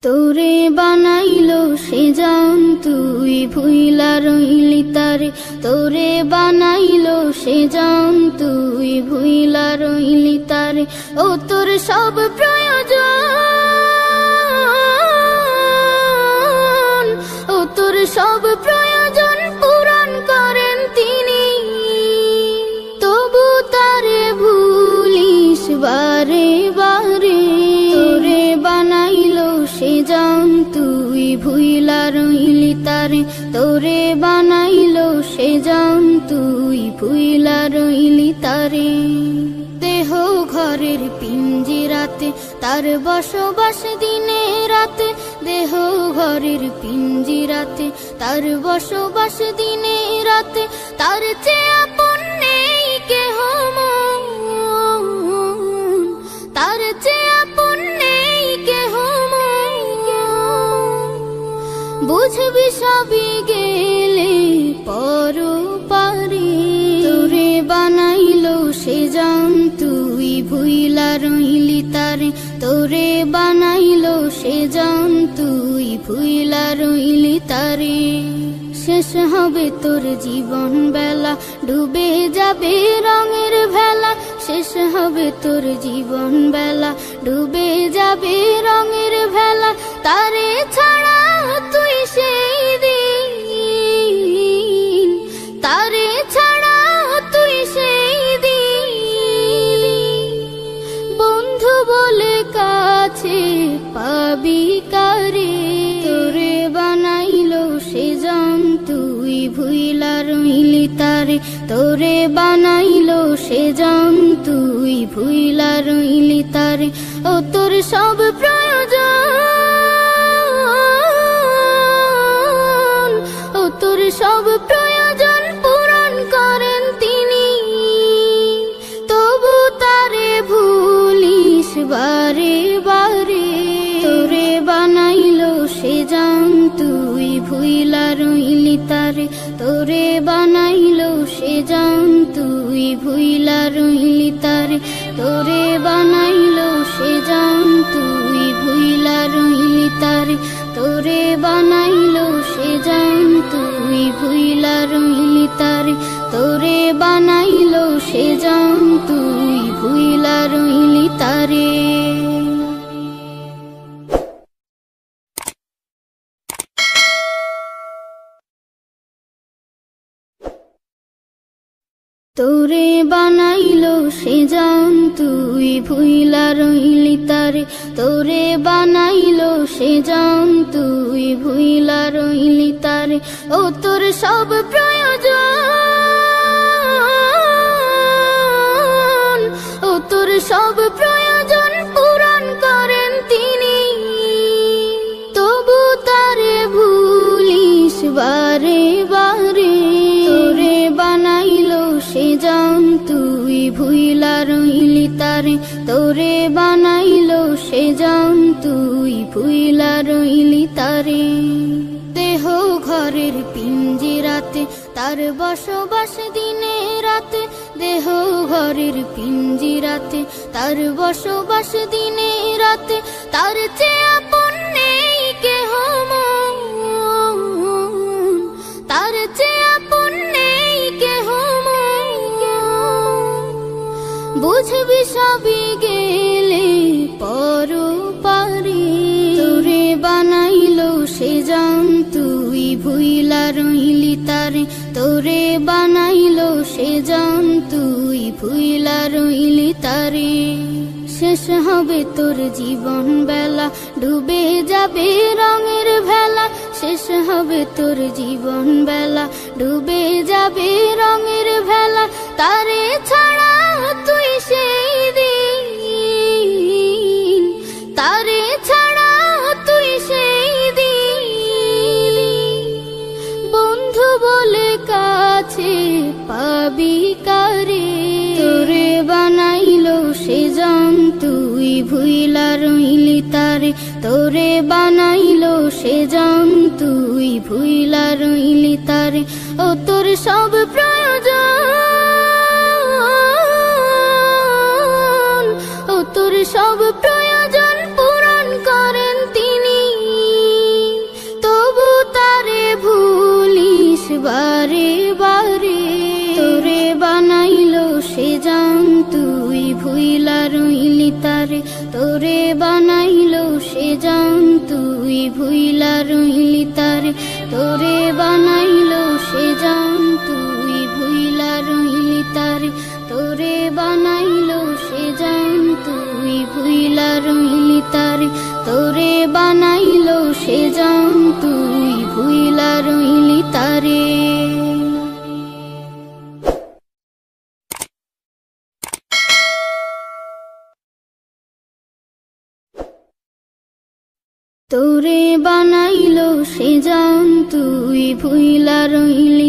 তোরে বানাইলো সে জান তুই ভুইলা রইলি তারে, তোরে বানাইলো সে জান তুই ভুইলা রইলি তারে। ও তোর সব প্রয়োজন, ও তোর সব প্রয়োজন পূরণ করেন তিনি, তবু তারে ভুলিস বারে বারে। তোরে বানাইলো সে জান তুই ভুইলা রইলি তারে, তোরে বানাইলো সে জান তুই ভুইলা রইলি তারে। দেহ ঘরের পিঞ্জিরাতে তার বসবাস দিনে রাতে, দেহ ঘরের পিঞ্জিরাতে তার বসবাস দিনে রাতে, তার চেয়ে আপন নেই কেহ মন, তার চেয়ে আপন নেই কেহ মন। বুঝবি সবই গেলে পরপারে। তোরে বানাইলো সে জান তুই ভুইলা রইলি তারে, তোরে বানাইলো সে জান তুই ভুইলা রইলি তারে। শেষ হবে তোর জীবন বেলা, ডুবে যাবে রঙের ভেলা, শেষ হবে তোর জীবন বেলা, ডুবে যাবে রঙের ভেলা। তারে ছাড়া তুই সেই দিন, তারে ছাড়া তুই সেই দিন, বন্ধু বলে কাছে পাবি কারে। তোরে বানাইলো সে জান তুই ভুইলা রইলি তারে, তোরে বানাইলো সে জান তুই ভুইলা রইলি তারে। ও তোর সব প্রয়োজন, ও তোর সব প্রয়োজন পূরণ করেন তিনি, তবু তারে ভুলিস বারে বারে। তোরে বানাইলো সে জান তুই ভুইলা রইলি তারে, তোরে বানাইলো সে জান তুই ভুইলা রইলি তারে, তোরে বানাইলো সে জান তুই ভুইলা রইলি তারে, তোরে বানাইলো সে জান তুই ভুইলা রইলি তারে, তোরে বানাইলো সে জান তুই ভুইলা রইলি তারে। তোরে বানাইলো সে জান তুই ভুইলা রইলি তারে, তোরে বানাইলো সে জান তুই ভুইলা রইলি তারে। ও তোর সব প্রয়োজন, ও তোর সব প্রয়োজন পূরণ করেন তিনি, তবু তারে ভুলিস বারে বারে। তোরে বানাইলো সে জান তুই ভুইলা রইলি তারে, তোরে বানাইলো সে জান তুই ভুইলা রইলি তারে। দেহ ঘরের পিঞ্জিরাতে তার বসবাস দিনে রাতে, দেহ ঘরের পিঞ্জিরাতে তার বসবাস দিনে রাতে, তার চেয়ে আপন নেই কেহ মন, তার চেয়ে আপন নেই কেহ মন। বুঝবি সবই গেলে পরপারে। তোরে বানাইলো সে জান তুই ভুইলা রইলি তারে, তোরে বানাইলো সে জান তুই ভুইলা রইলি তারে। শেষ হবে তোর জীবন বেলা, ডুবে যাবে রঙের ভেলা, শেষ হবে তোর জীবন বেলা, ডুবে যাবে রঙের ভেলা। তারে ছাড়া তুই সেই দিন, তারে ছাড়া তুই সেই দিন, বন্ধু বলে কাছে পাবি কারে। তোরে বানাইলো সে জান তুই ভুইলা রইলি তারে, তোরে বানাইলো সে জান তুই ভুইলা রইলি তারে। ও তোর সব প্রয়োজন, ও তোর সব প্রয়োজন পূরণ করেন তিনি, সে জান তুই ভুইলা রইলি তারে তোরে বানাইলো সে জান তুই ভুইলা রইলি তারে তোরে বানাইলো সে জান তুই ভুইলা রইলি তারে তোরে বানাইলো সে জান তুই ভুইলা রইলি তারে তোরে বানাইলো সে জান তুই ভুইলা রইলি তারে তোরে বানাইলো সে জান তুই ভুইলা রইলি